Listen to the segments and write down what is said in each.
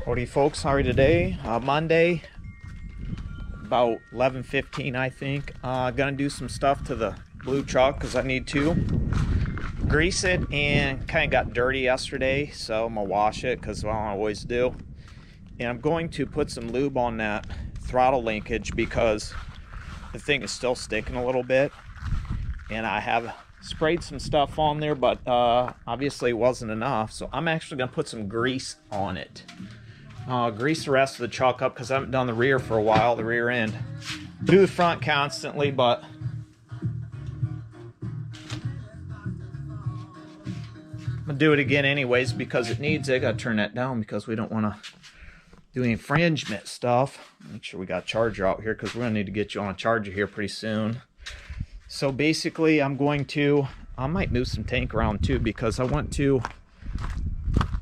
Howdy folks, how are you today? Monday, about 11:15 I think. Gonna do some stuff to the blue truck because I need to grease it, and kind of got dirty yesterday, so I'm gonna wash it because I always do. And I'm going to put some lube on that throttle linkage because the thing is still sticking a little bit, and I have sprayed some stuff on there, but obviously it wasn't enough, so I'm actually gonna put some grease on it. Grease the rest of the truck up because I haven't done the rear for a while, the rear end. Do the front constantly, but I'm gonna do it again anyways because it needs it. I gotta turn that down because we don't want to do any infringement stuff. Make sure we got a charger out here because we're gonna need to get you on a charger here pretty soon. So basically I might move some tank around too because I want to,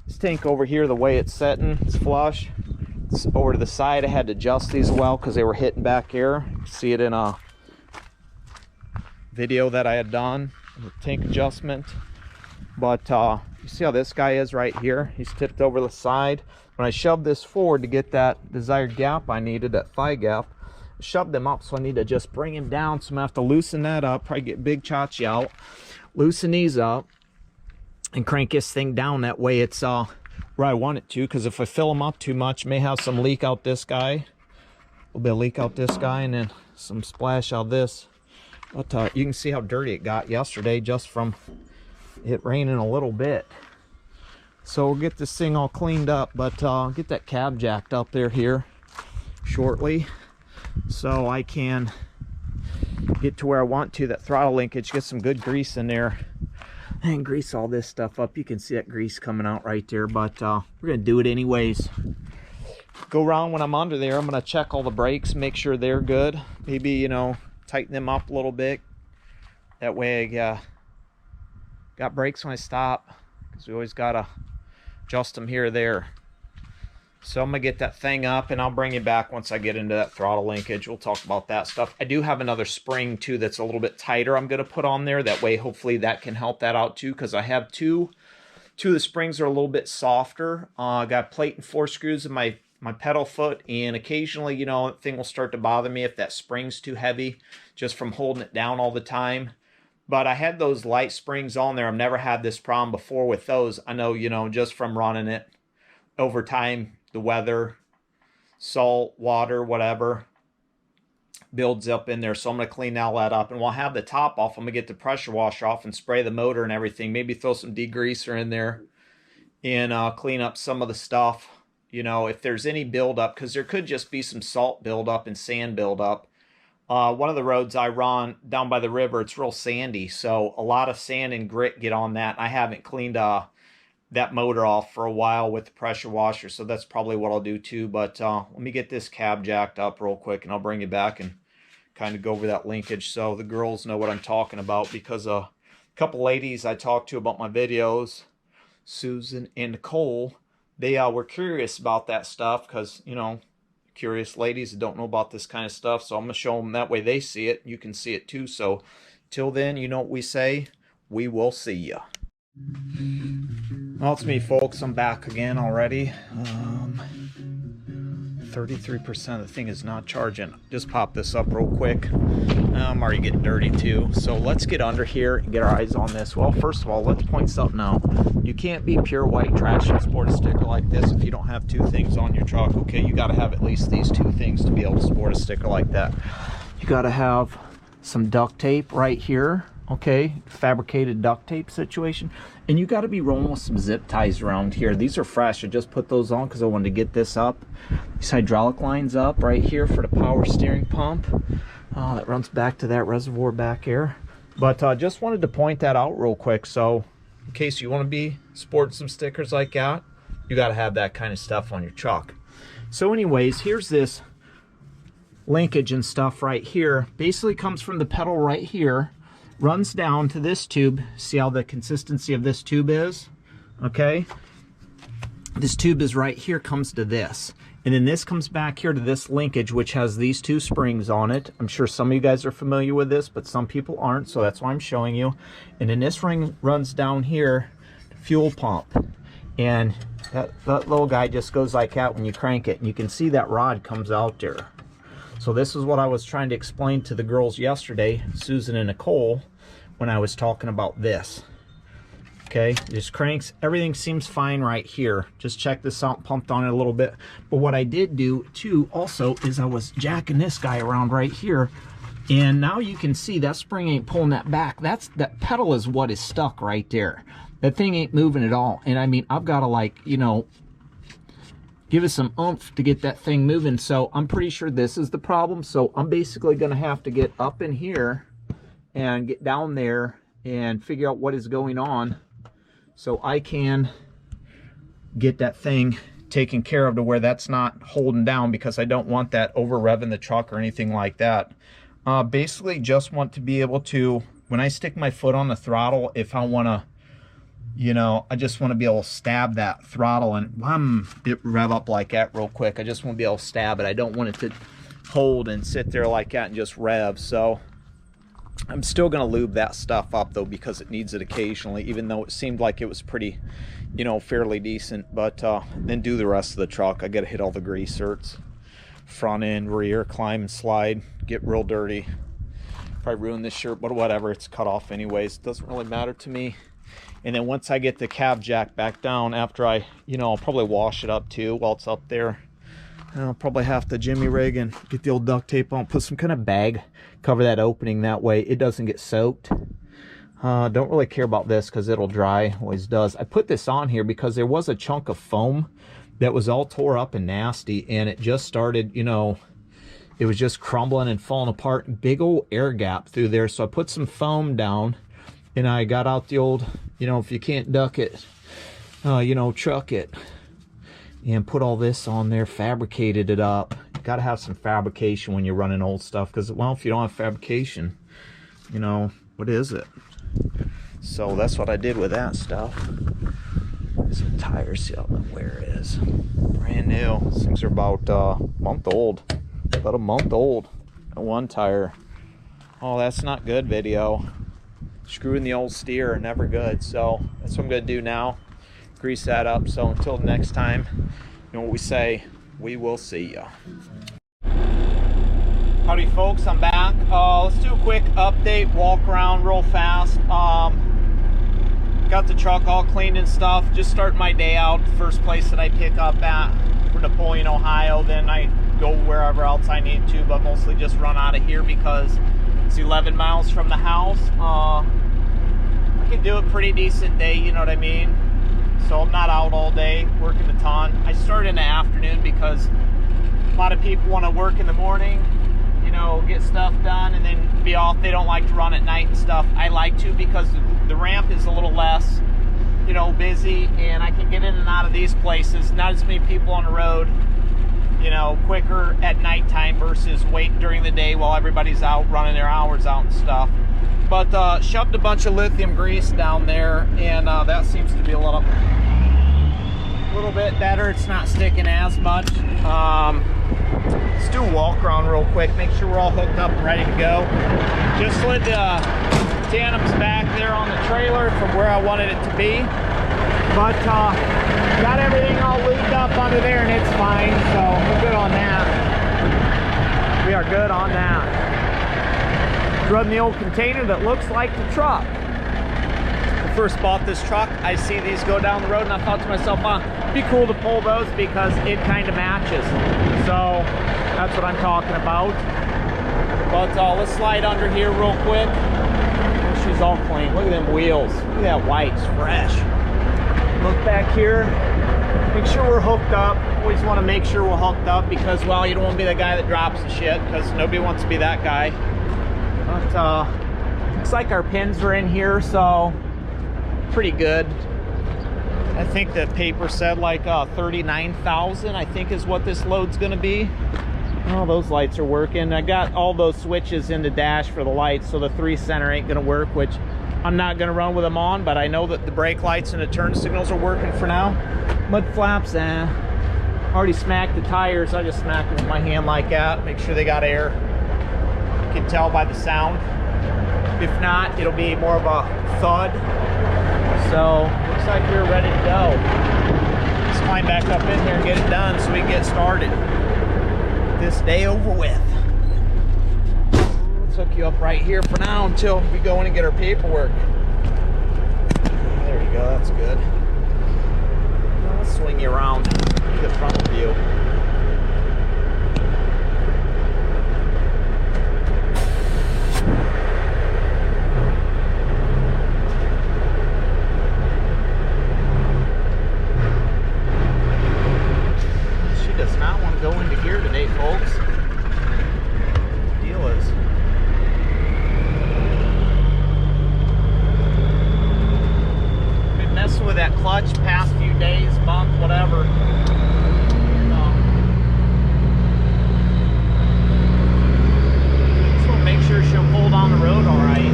this tank over here, the way it's setting, it's flush. It's over to the side. I had to adjust these well because they were hitting back here. You can see it in a video that I had done, the tank adjustment. But you see how this guy is right here? He's tipped over the side. When I shoved this forward to get that desired gap I needed, that thigh gap, I shoved them up, so I need to just bring him down. So I'm gonna have to loosen that up, probably get Big Chachi out, loosen these up, and crank this thing down. That way it's where I want it to, because if I fill them up too much, may have some leak out this guy, a little bit of leak out this guy, and then some splash out this. But you can see how dirty it got yesterday just from it raining a little bit. So we'll get this thing all cleaned up, but I'll get that cab jacked up here shortly so I can get to where I want to, that throttle linkage, get some good grease in there and grease all this stuff up. You can see that grease coming out right there, but we're gonna do it anyways. Go around when I'm under there. I'm gonna check all the brakes, make sure they're good, maybe, you know, tighten them up a little bit. That way I got brakes when I stop, because we always gotta adjust them here or there. So I'm gonna get that thing up, and I'll bring you back once I get into that throttle linkage. We'll talk about that stuff. I do have another spring too that's a little bit tighter I'm gonna put on there. That way hopefully that can help that out too, because I have two of the springs are a little bit softer. I got plate and 4 screws in my pedal foot, and occasionally, you know, the thing will start to bother me if that spring's too heavy just from holding it down all the time. But I had those light springs on there. I've never had this problem before with those. I know, you know, just from running it over time, the weather, salt, water, whatever, builds up in there. So I'm going to clean all that up. And we'll have the top off. I'm going to get the pressure washer off and spray the motor and everything. Maybe throw some degreaser in there and clean up some of the stuff. You know, if there's any buildup, because there could just be some salt buildup and sand buildup. One of the roads I run down by the river, it's real sandy. So a lot of sand and grit get on that. I haven't cleaned that motor off for a while with the pressure washer, so that's probably what I'll do too. But let me get this cab jacked up real quick, and I'll bring you back and kind of go over that linkage so the girls know what I'm talking about, because a couple ladies I talked to about my videos, Susan and Nicole, they were curious about that stuff, because, you know, curious ladies that don't know about this kind of stuff. So I'm going to show them, that way they see it, you can see it too. So till then, you know what we say, we will see ya. Well, it's me folks, I'm back again already. 33% of the thing is not charging. Just pop this up real quick. I'm already getting dirty too. So let's get under here and get our eyes on this. Well, first of all, let's point something out. You can't be pure white trash and sport a sticker like this if you don't have 2 things on your truck. Okay, you got to have at least these 2 things to be able to sport a sticker like that. You got to have some duct tape right here. Okay, fabricated duct tape situation, and you got to be rolling with some zip ties around here. These are fresh. I just put those on because I wanted to get this up. These hydraulic lines up right here for the power steering pump that runs back to that reservoir back here. But just wanted to point that out real quick, so in case you want to be sporting some stickers like that, you got to have that kind of stuff on your truck. So anyways, here's this linkage and stuff right here. Basically comes from the pedal right here, runs down to this tube. See how the consistency of this tube is? Okay, this tube is right here, comes to this, and then this comes back here to this linkage, which has these 2 springs on it. I'm sure some of you guys are familiar with this, but some people aren't, so that's why I'm showing you. And then this ring runs down here to fuel pump, and that little guy just goes like that when you crank it, and you can see that rod comes out there. So this is what I was trying to explain to the girls yesterday, Susan and Nicole, when I was talking about this. Okay, just cranks, everything seems fine right here. Just check this out, pumped on it a little bit. But what I did do too also is I was jacking this guy around right here, and now you can see that spring ain't pulling that back. That pedal is what is stuck right there. That thing ain't moving at all. And I mean, I've got to, like, you know, give it some oomph to get that thing moving. So I'm pretty sure this is the problem. So I'm basically going to have to get up in here and get down there and figure out what is going on, so I can get that thing taken care of to where that's not holding down, because I don't want that over revving the truck or anything like that. Basically just want to be able to, when I stick my foot on the throttle, if I want to, you know, I just want to be able to stab that throttle and it rev up like that real quick. I just want to be able to stab it. I don't want it to hold and sit there like that and just rev. So I'm still going to lube that stuff up though, because it needs it occasionally, even though it seemed like it was pretty, you know, fairly decent. But then do the rest of the truck. I got to hit all the grease certs, front end, rear, climb and slide, get real dirty. Probably ruin this shirt, but whatever, it's cut off anyways. It doesn't really matter to me. And then once I get the cab jack back down, after I, you know, I'll probably wash it up too while it's up there. And I'll probably have to jimmy rig and get the old duct tape on, put some kind of bag, cover that opening, that way it doesn't get soaked. Don't really care about this because it'll dry, always does. I put this on here because there was a chunk of foam that was all tore up and nasty, and it just started, you know, it was just crumbling and falling apart. Big old air gap through there. So I put some foam down, and I got out the old, you know, if you can't duck it, you know, truck it, and put all this on there, fabricated it up. You got to have some fabrication when you're running old stuff, because, well, if you don't have fabrication, you know, what is it? So that's what I did with that stuff. Some tires, see how that wear is. Brand new. These things are about a month old. About a month old. One tire. Oh, that's not good, video. Screwing the old steer, never good. So that's what I'm going to do now. Grease that up. So until next time, you know what we say, we will see ya. Howdy folks, I'm back. Let's do a quick update, walk around real fast. Got the truck all cleaned and stuff. Just starting my day out. First place that I pick up at for Napoleon, Ohio. Then I go wherever else I need to, but mostly just run out of here because it's 11 miles from the house. I can do a pretty decent day, you know what I mean? So I'm not out all day working a ton. I start in the afternoon because a lot of people want to work in the morning, you know, get stuff done and then be off. They don't like to run at night and stuff. I like to because the ramp is a little less, you know, busy, and I can get in and out of these places. Not as many people on the road, you know, quicker at nighttime versus waiting during the day while everybody's out running their hours out and stuff. But shoved a bunch of lithium grease down there, and that seems to be a little bit better. It's not sticking as much. Let's do a walk around real quick, make sure we're all hooked up and ready to go. Just slid the tandems back there on the trailer from where I wanted it to be, but got everything all lubed up under there and it's fine, so we're good on that. We are good on that. Run the old container that looks like the truck. When I first bought this truck, I see these go down the road and I thought to myself, it'd be cool to pull those because it kind of matches. So that's what I'm talking about. But let's slide under here real quick. She's all clean. Look at them wheels. Look at that white, it's fresh. Look back here. Make sure we're hooked up. Always want to make sure we're hooked up because, well, you don't want to be the guy that drops the shit, because nobody wants to be that guy. But looks like our pins are in here, so pretty good. I think the paper said like 39,000, I think is what this load's gonna be. Oh, those lights are working. I got all those switches in the dash for the lights, so the 3 center ain't gonna work, which I'm not gonna run with them on, but I know that the brake lights and the turn signals are working for now. Mud flaps, already smacked the tires. I just smacked them with my hand like that, make sure they got air. You can tell by the sound. If not, it'll be more of a thud. So looks like you're ready to go. Let's climb back up in here and get it done so we can get started. This day over with. Let's hook you up right here for now until we go in and get our paperwork. There you go, that's good. Now let's swing you around the front view. She does not want to go into gear today, folks. The deal is been messing with that clutch past few days, month, whatever. Just want to make sure she'll hold on the road all right.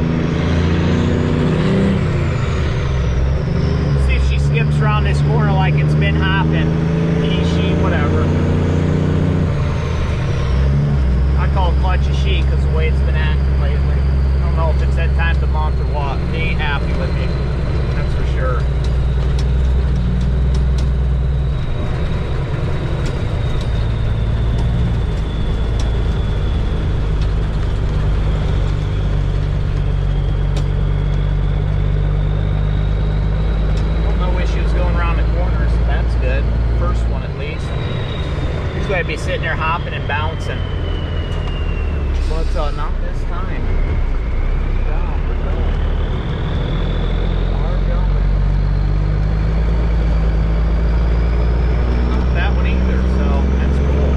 See if she skips around this corner like it's been hopping. He, she, whatever. I call it clutch a she because the way it's been acting lately. I don't know if it's that time of the month or what. They ain't happy with me. That's for sure. I'd be sitting there hopping and bouncing, but not this time. We're going. Not that one either, so that's cool.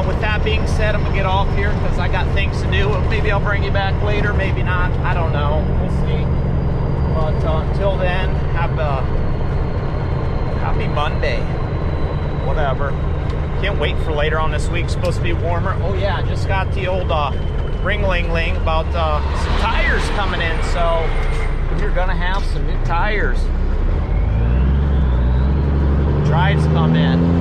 With that being said, I'm gonna get off here because I got things to do. Maybe I'll bring you back later, maybe not. I don't know. We'll see. But until then, have a happy Monday. Whatever. Can't wait for later on this week. It's supposed to be warmer. Oh yeah, I just got the old ring-ling-ling about some tires coming in. So you're gonna have some new tires. Drives come in.